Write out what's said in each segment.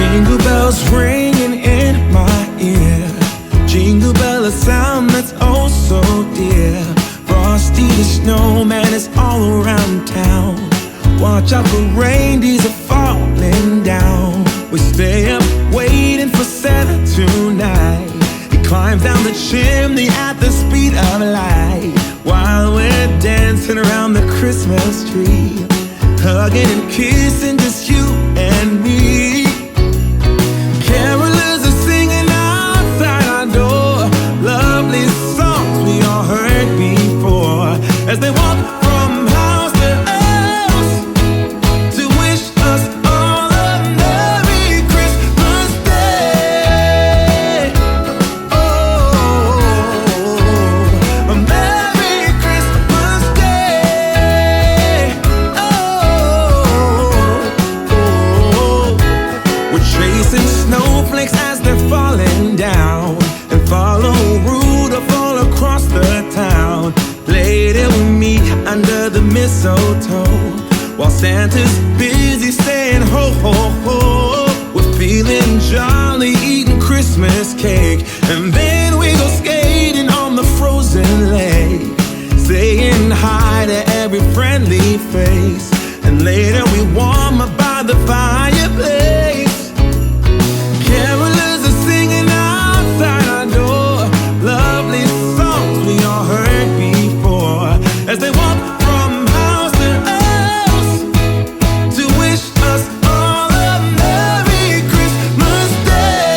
Jingle bells ringing in my ear. Jingle bell, a sound that's oh so dear. Frosty the snowman is all around town. Watch out for reindeers are falling down. We stay up waiting for Santa tonight. He climbs down the chimney at the speed of light, while we're dancing around the Christmas tree, hugging and kissing just you and me. Carolers are singing outside our door, lovely songs we all heard before, as they walk from house to house to wish us all a Merry Christmas Day. Oh, a Merry Christmas Day. Oh, we're chasing snowflakes as they're falling down, and follow Rudolph all across the town. Later we meet under the mistletoe, while Santa's busy saying ho ho ho. We're feeling jolly, eating Christmas cake, and then we go skating on the frozen lake, saying hi to every friendly face, and later we warm up by the fireplace. Carolers are singing outside our door, lovely songs we all heard before, as they walk from house to house to wish us all a Merry Christmas Day.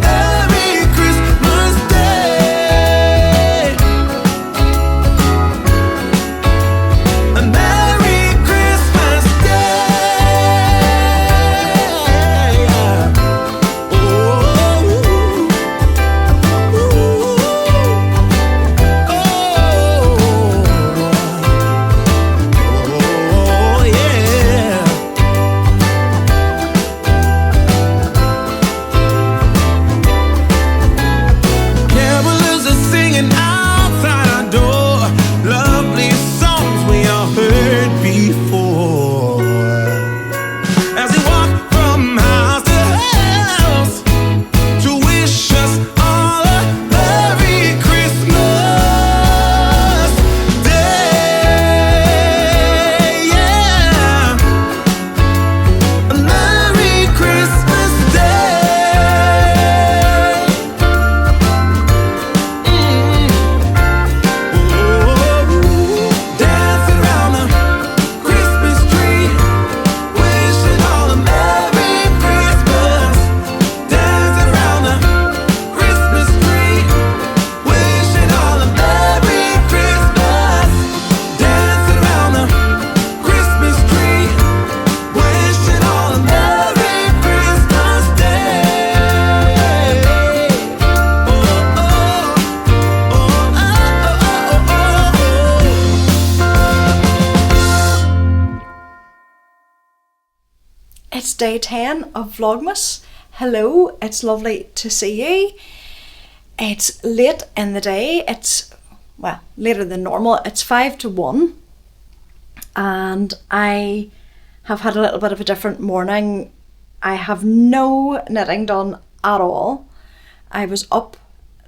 Merry Christmas Day. A Merry Christmas Day. Oh, oh, yeah. Carolers are singing outside our door, lovely songs we all heard before, as we walk from house to house to wish us all a Merry Christmas Day. Yeah, a Merry Christmas Day. Dancing around the Christmas tree, wishing all a Merry Christmas. Dancing around the Christmas tree, wishing all a Merry Christmas. Dancing around the Christmas tree, wishing all a Merry Christmas Day. Oh, oh, oh, It's day 10 of Vlogmas. Hello, it's lovely to see you. It's late in the day. It's, well, later than normal. It's 5 to 1. And I have had a little bit of a different morning. I have no knitting done at all. I was up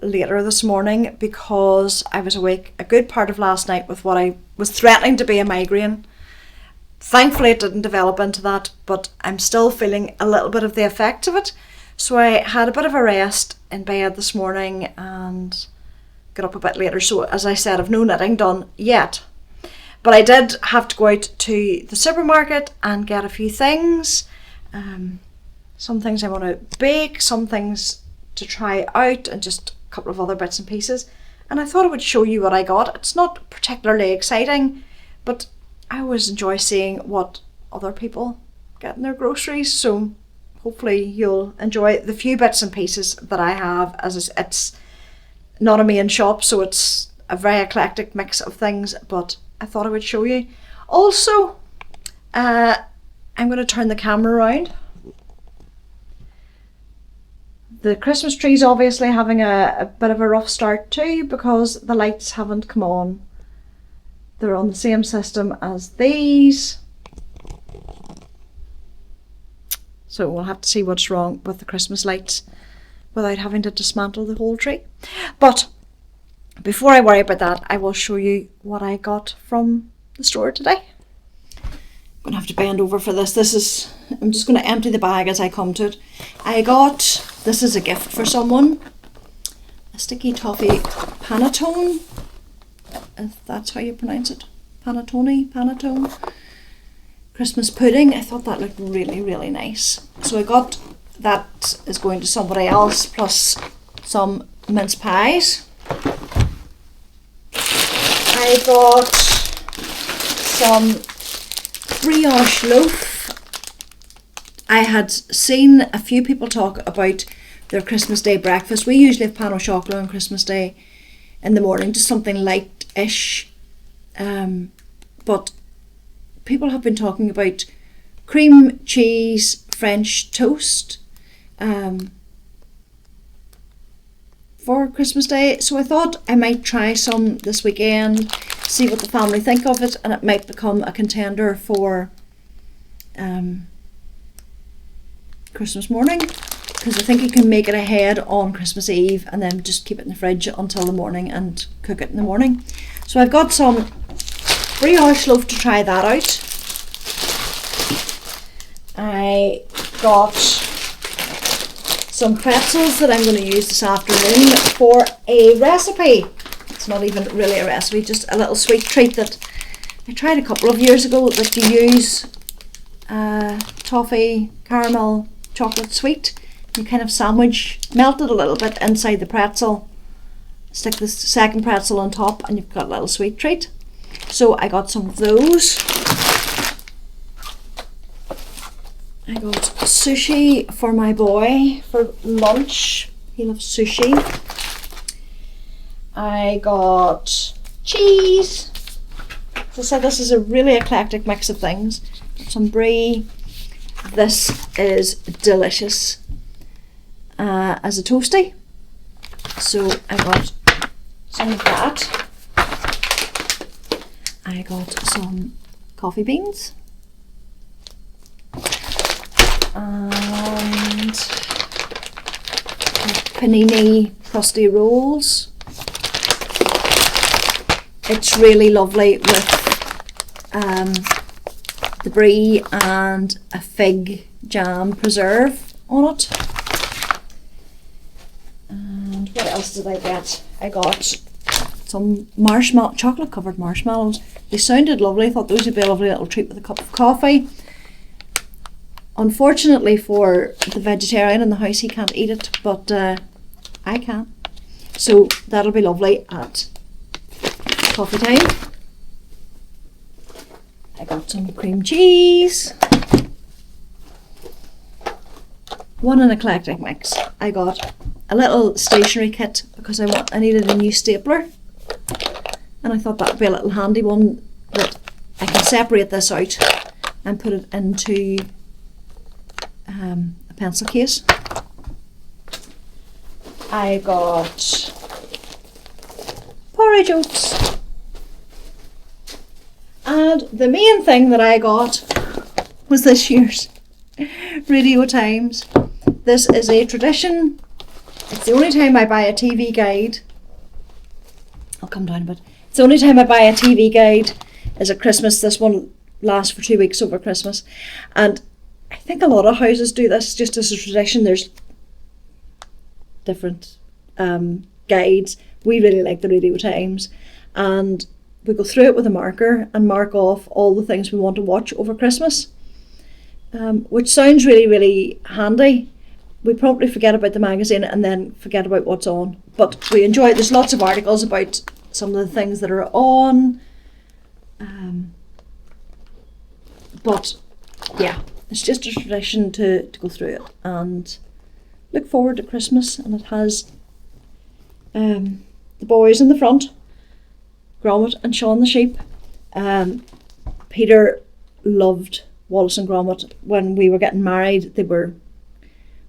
later this morning because I was awake a good part of last night with what I was threatening to be a migraine. Thankfully it didn't develop into that, but I'm still feeling a little bit of the effects of it. So I had a bit of a rest in bed this morning and got up a bit later. So as I said, I've no knitting done yet. But I did have to go out to the supermarket and get a few things. Some things I want to bake, some things to try out, and just a couple of other bits and pieces. And I thought I would show you what I got. It's not particularly exciting, but I always enjoy seeing what other people get in their groceries, so hopefully you'll enjoy the few bits and pieces that I have, as it's not a main shop, so it's a very eclectic mix of things, but I thought I would show you. Also, I'm going to turn the camera around. The Christmas tree's obviously having a bit of a rough start too, because the lights haven't come on They're on the same system as these. So we'll have to see what's wrong with the Christmas lights without having to dismantle the whole tree. But before I worry about that, I will show you what I got from the store today. I'm going to have to bend over for this. I'm just going to empty the bag as I come to it. This is a gift for someone. A sticky toffee panettone, if that's how you pronounce it. Panettone. Christmas pudding. I thought that looked really, really nice. So I got that is going to somebody else, plus some mince pies. I got some brioche loaf. I had seen a few people talk about their Christmas Day breakfast. We usually have pain au chocolat on Christmas Day in the morning, just something light-ish. But people have been talking about cream cheese French toast for Christmas Day. So I thought I might try some this weekend, see what the family think of it, and it might become a contender for Christmas morning, because I think you can make it ahead on Christmas Eve and then just keep it in the fridge until the morning and cook it in the morning. So I've got some brioche loaf to try that out. I got some pretzels that I'm going to use this afternoon for a recipe. It's not even really a recipe, just a little sweet treat that I tried a couple of years ago, that you use toffee, caramel, chocolate sweet. You kind of melt it a little bit inside the pretzel, stick the second pretzel on top, and you've got a little sweet treat. So I got some of those. I got sushi for my boy for lunch. He loves sushi. I got cheese. As I said, this is a really eclectic mix of things. Some brie. This is delicious as a toasty. So I got some of that. I got some coffee beans. And panini crusty rolls. It's really lovely with the brie and a fig jam preserve on it. And what else did I get? I got some chocolate covered marshmallows. They sounded lovely. I thought those would be a lovely little treat with a cup of coffee. Unfortunately for the vegetarian in the house, he can't eat it, but I can. So that'll be lovely at coffee time. I got some cream cheese. What an eclectic mix. I got a little stationery kit because I needed a new stapler. And I thought that would be a little handy one that I can separate this out and put it into a pencil case. I got porridge oats. And the main thing that I got was this year's Radio Times. This is a tradition. It's the only time I buy a TV guide. I'll come down a bit. It's the only time I buy a TV guide is at Christmas. This one lasts for 2 weeks over Christmas. And I think a lot of houses do this just as a tradition. There's different guides. We really like the Radio Times. And we go through it with a marker and mark off all the things we want to watch over Christmas, which sounds really, really handy. We probably forget about the magazine and then forget about what's on. But we enjoy it. There's lots of articles about some of the things that are on. But yeah, it's just a tradition to go through it and look forward to Christmas. And it has the boys in the front, Gromit and Sean the sheep. Peter loved Wallace and Gromit. When we were getting married, they were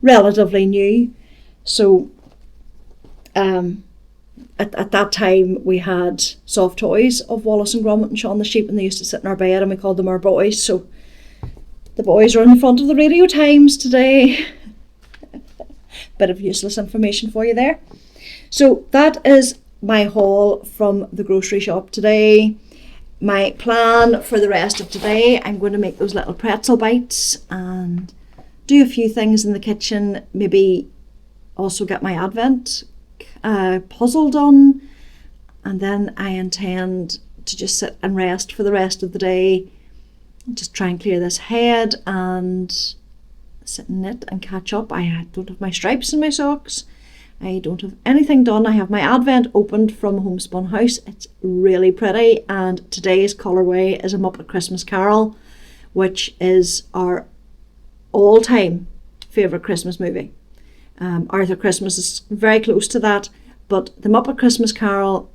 relatively new, so at that time we had soft toys of Wallace and Gromit and Shaun the Sheep, and they used to sit in our bed and we called them our boys. So the boys are in the front of the Radio Times today. Bit of useless information for you there. So that is my haul from the grocery shop today. My plan for the rest of today, I'm going to make those little pretzel bites and do a few things in the kitchen, maybe also get my Advent puzzle done, and then I intend to just sit and rest for the rest of the day, just try and clear this head and sit and knit and catch up. I don't have my stripes in my socks, I don't have anything done. I have my Advent opened from Homespun House. It's really pretty, and today's Colourway is a Muppet Christmas Carol, which is our all-time favourite Christmas movie. Arthur Christmas is very close to that, but the Muppet Christmas Carol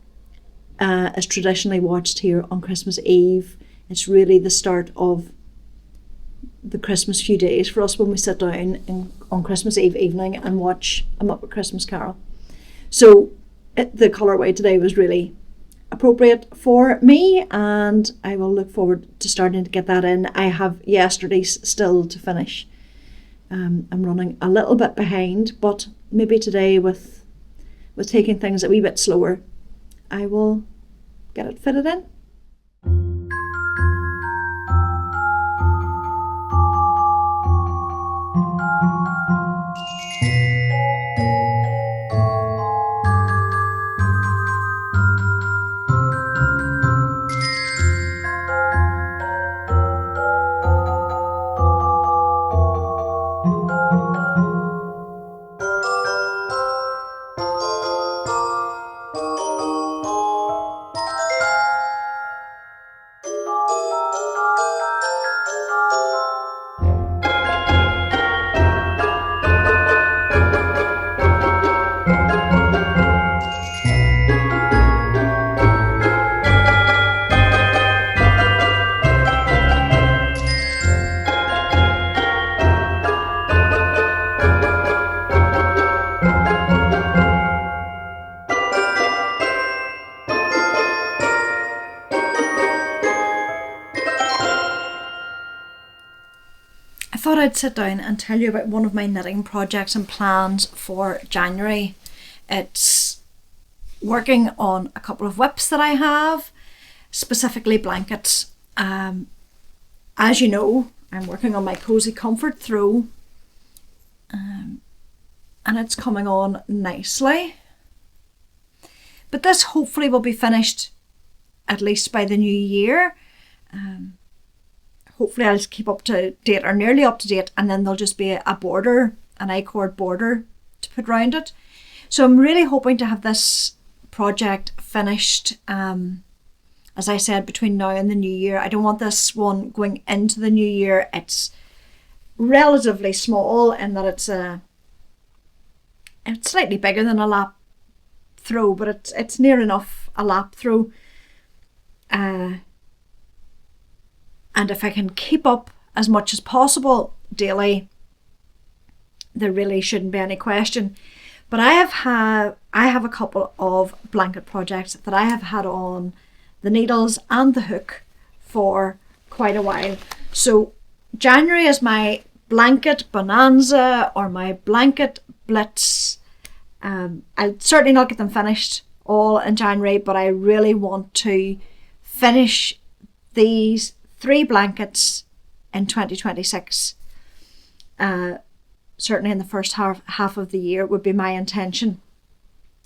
is traditionally watched here on Christmas Eve. It's really the start of the Christmas few days for us when we sit down on Christmas Eve evening and watch a Muppet Christmas Carol. So the Colourway today was really appropriate for me, and I will look forward to starting to get that in. I have yesterday's still to finish. I'm running a little bit behind, but maybe today with taking things a wee bit slower, I will get it fitted in. I thought I'd sit down and tell you about one of my knitting projects and plans for January. It's working on a couple of whips that I have, specifically blankets. As you know, I'm working on my Cozy Comfort Throw, and it's coming on nicely. But this hopefully will be finished at least by the new year. Hopefully I'll keep up to date or nearly up to date, and then there'll just be a border, an I-cord border to put around it. So I'm really hoping to have this project finished, as I said, between now and the new year. I don't want this one going into the new year. It's relatively small in that it's slightly bigger than a lap throw, but it's near enough a lap throw. And if I can keep up as much as possible daily, there really shouldn't be any question. But I have a couple of blanket projects that I have had on the needles and the hook for quite a while. So January is my blanket bonanza or my blanket BLITZ. I'll certainly not get them finished all in January, but I really want to finish these 3 blankets in 2026. Certainly in the first half of the year would be my intention.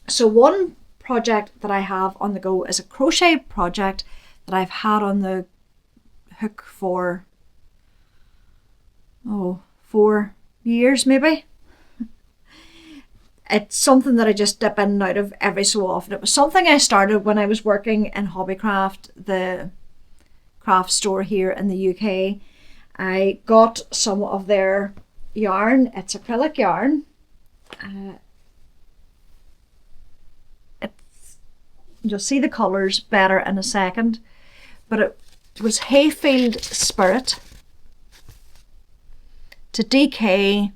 So one project that I have on the go is a crochet project that I've had on the hook for 4 years maybe. It's something that I just dip in and out of every so often. It was something I started when I was working in Hobbycraft, the craft store here in the UK. I got some of their yarn. It's acrylic yarn. You'll see the colours better in a second, but it was Hayfield Spirit to DK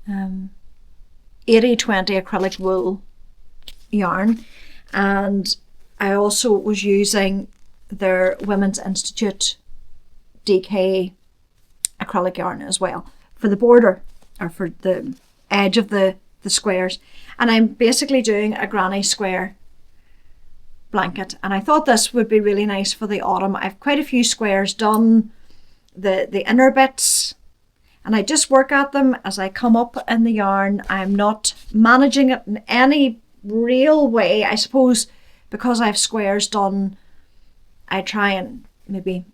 80/20 acrylic wool yarn, and I also was using their Women's Institute DK acrylic yarn as well for the border, or for the edge of the squares. And I'm basically doing a granny square blanket, and I thought this would be really nice for the autumn. I've quite a few squares done, the inner bits, and I just work at them as I come up in the yarn. I'm not managing it in any real way. I suppose because I have squares done, I try and maybe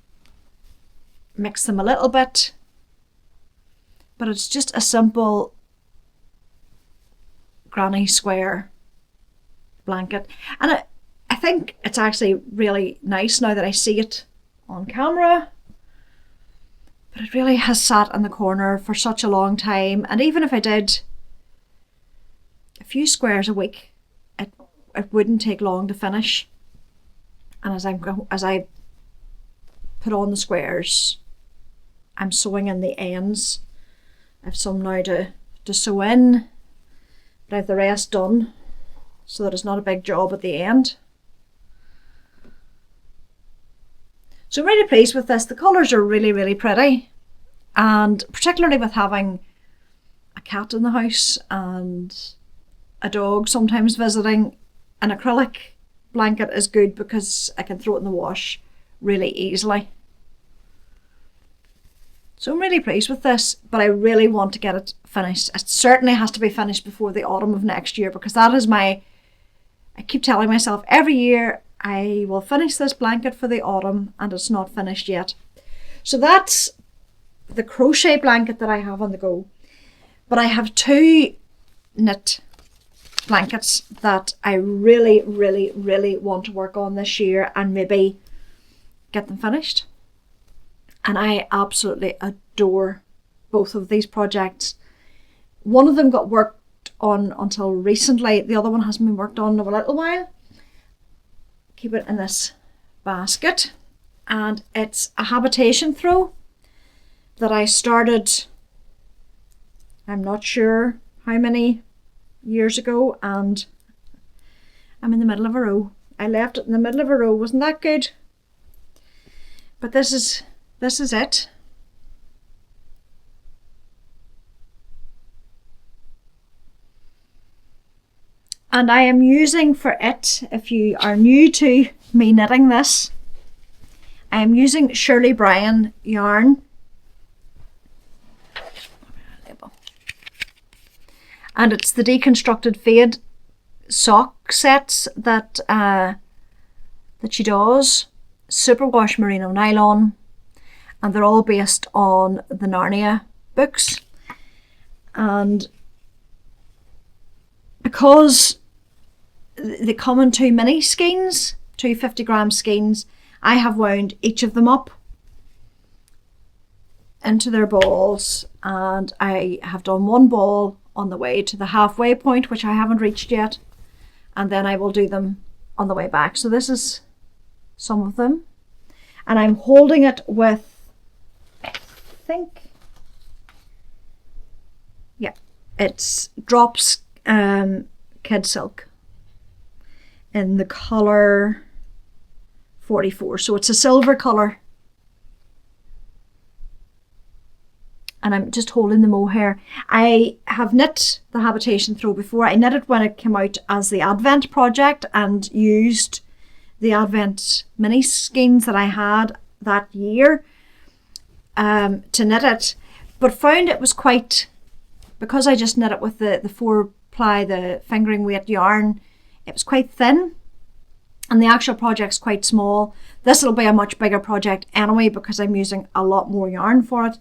mix them a little bit, but it's just a simple granny square blanket. And I think it's actually really nice now that I see it on camera, but it really has sat in the corner for such a long time. And even if I did a few squares a week, it wouldn't take long to finish. And as I put on the squares, I'm sewing in the ends. I have some now to sew in, but I have the rest done so that it's not a big job at the end. So I'm really pleased with this. The colours are really, really pretty, and particularly with having a cat in the house and a dog sometimes visiting, an acrylic blanket is good because I can throw it in the wash really easily. So I'm really pleased with this, but I really want to get it finished. It certainly has to be finished before the autumn of next year, because that is I keep telling myself every year I will finish this blanket for the autumn, and it's not finished yet. So that's the crochet blanket that I have on the go. But I have two knit blankets that I really, really, really want to work on this year and maybe get them finished. And I absolutely adore both of these projects. One of them got worked on until recently. The other one hasn't been worked on in a little while. Keep it in this basket. And it's a Habitation throw that I started, I'm not sure how many years ago, and I'm in the middle of a row. I left it in the middle of a row. Wasn't that good? But this is it. And I am using for it, if you are new to me knitting this, I am using Shirley Bryan yarn. And it's the deconstructed fade sock sets that she does. Superwash merino nylon. And they're all based on the Narnia books. And because they come in two mini skeins, two 50-gram skeins, I have wound each of them up into their balls, and I have done one ball on the way to the halfway point, which I haven't reached yet, and then I will do them on the way back. So this is some of them, and I'm holding it with, I think, yeah, it's Drops Kid Silk in the colour 44. So it's a silver colour. And I'm just holding the mohair. I have knit the Habitation throw before. I knit it when it came out as the Advent project and used the Advent mini skeins that I had that year to knit it. But found it was quite, because I just knit it with the 4-ply, the fingering weight yarn, it was quite thin. And the actual project's quite small. This will be a much bigger project anyway because I'm using a lot more yarn for it.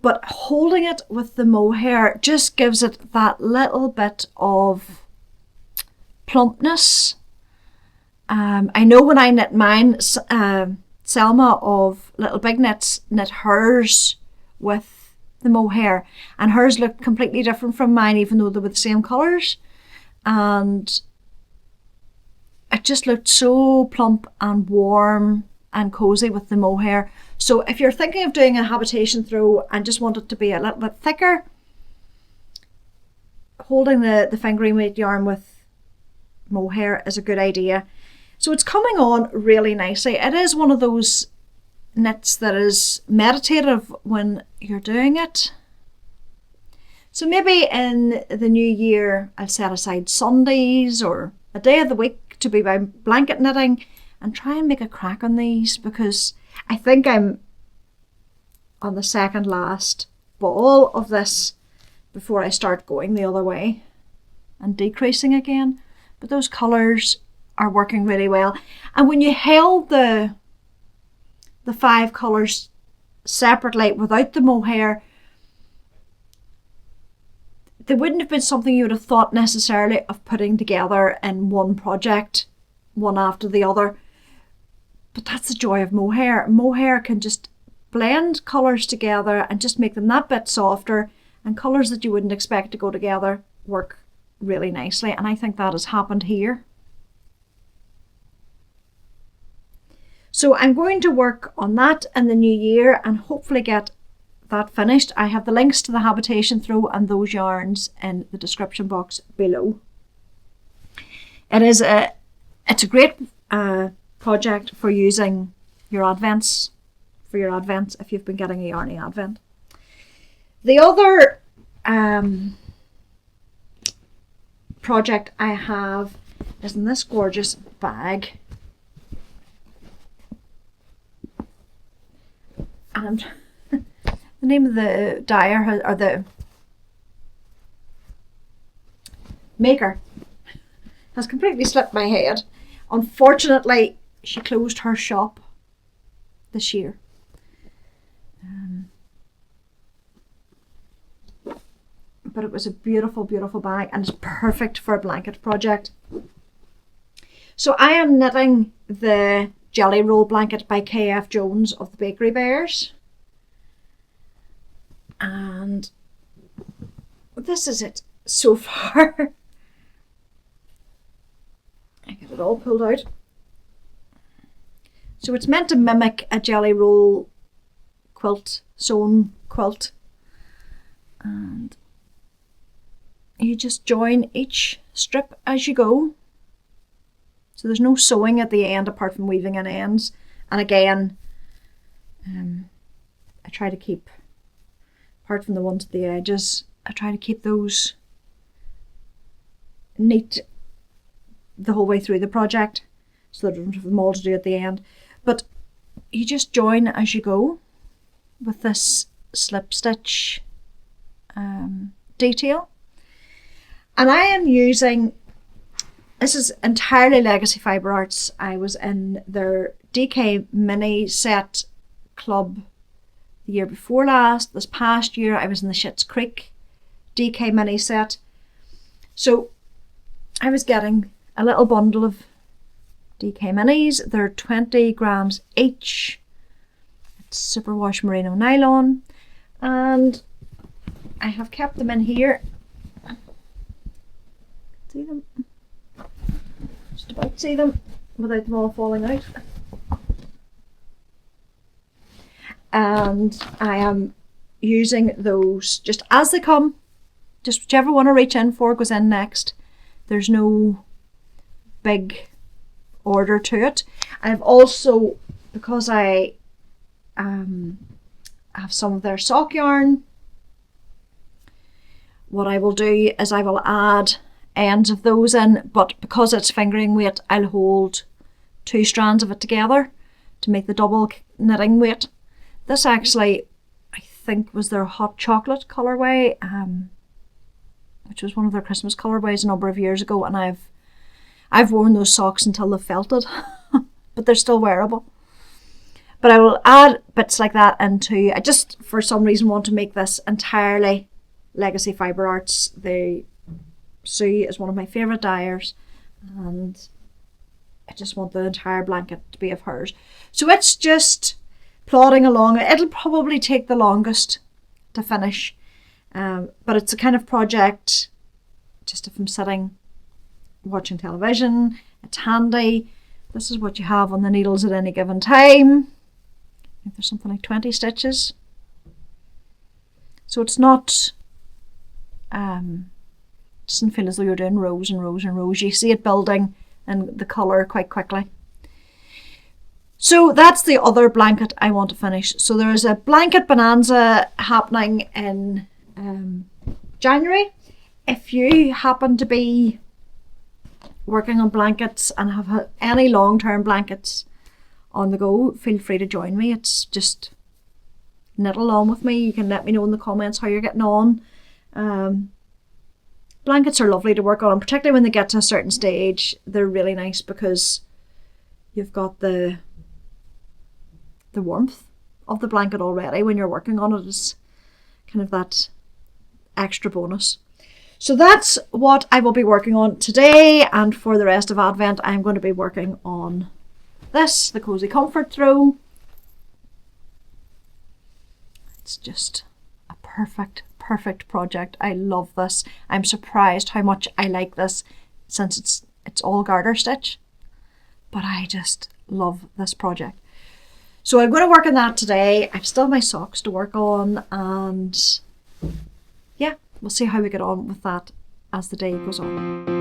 But holding it with the mohair just gives it that little bit of plumpness. I know when I knit mine, Selma of Little Big Knits knit hers with the mohair, and hers looked completely different from mine, even though they were the same colours. And it just looked so plump and warm and cozy with the mohair. So if you're thinking of doing a Habitation throw and just want it to be a little bit thicker, holding the fingering weight yarn with mohair is a good idea. So it's coming on really nicely. It is one of those knits that is meditative when you're doing it. So maybe in the new year I'll set aside Sundays or a day of the week to be my blanket knitting and try and make a crack on these, because I think I'm on the second last ball of this before I start going the other way and decreasing again. But those colours are working really well. And when you held the 5 colours separately without the mohair, they wouldn't have been something you would have thought necessarily of putting together in one project, one after the other. But that's the joy of mohair. Mohair can just blend colours together and just make them that bit softer, and colours that you wouldn't expect to go together work really nicely, and I think that has happened here. So I'm going to work on that in the new year and hopefully get that finished. I have the links to the Habitation throw and those yarns in the description box below. It's a great project for using your advents, for your advents if you've been getting a yarny advent. The other project I have is in this gorgeous bag, and the name of the dyer or the maker has completely slipped my head. Unfortunately, she closed her shop this year. But it was a beautiful, beautiful bag, and it's perfect for a blanket project. So I am knitting the Jelly Roll blanket by KF Jones of the Bakery Bears. And this is it so far. I get it all pulled out. So it's meant to mimic a Jelly Roll quilt, sewn quilt. And you just join each strip as you go. So there's no sewing at the end apart from weaving in ends. And again, I try to keep, apart from the ones at the edges, I try to keep those neat the whole way through the project so that I don't have them all to do at the end. But you just join as you go with this slip stitch detail. And I am using, this is entirely Legacy Fiber Artz. I was in their DK mini set club the year before last. This past year I was in the Schitt's Creek DK mini set. So I was getting a little bundle of DK minis. They're 20 grams each. It's superwash merino nylon. And I have kept them in here. See them? Just about see them without them all falling out. And I am using those just as they come. Just whichever one I reach in for goes in next. There's no big order to it. I've also, because I have some of their sock yarn, what I will do is I will add ends of those in, but because it's fingering weight, I'll hold 2 strands of it together to make the double knitting weight. This actually, I think, was their hot chocolate colourway, which was one of their Christmas colourways a number of years ago, and I've worn those socks until they've felted, but they're still wearable. But I will add bits like that into, I just for some reason want to make this entirely Legacy Fiber Artz. Sue is one of my favourite dyers, and I just want the entire blanket to be of hers. So it's just plodding along. It'll probably take the longest to finish, but it's a kind of project just if I'm sitting watching television, it's handy. This is what you have on the needles at any given time. I think there's something like 20 stitches. So it's not doesn't feel as though you're doing rows and rows and rows. You see it building and the colour quite quickly. So that's the other blanket I want to finish. So there is a blanket bonanza happening in January. If you happen to be working on blankets and have any long-term blankets on the go, feel free to join me. It's just knit along with me. You can let me know in the comments how you're getting on. Blankets are lovely to work on, and particularly when they get to a certain stage, they're really nice because you've got the warmth of the blanket already when you're working on it. Is kind of that extra bonus. So that's what I will be working on today, and for the rest of Advent I'm going to be working on this, the Cozy Comfort Throw. It's just a perfect project. I love this. I'm surprised how much I like this since it's all garter stitch, but I just love this project. So I'm going to work on that today. I've still my socks to work on, and yeah, we'll see how we get on with that as the day goes on.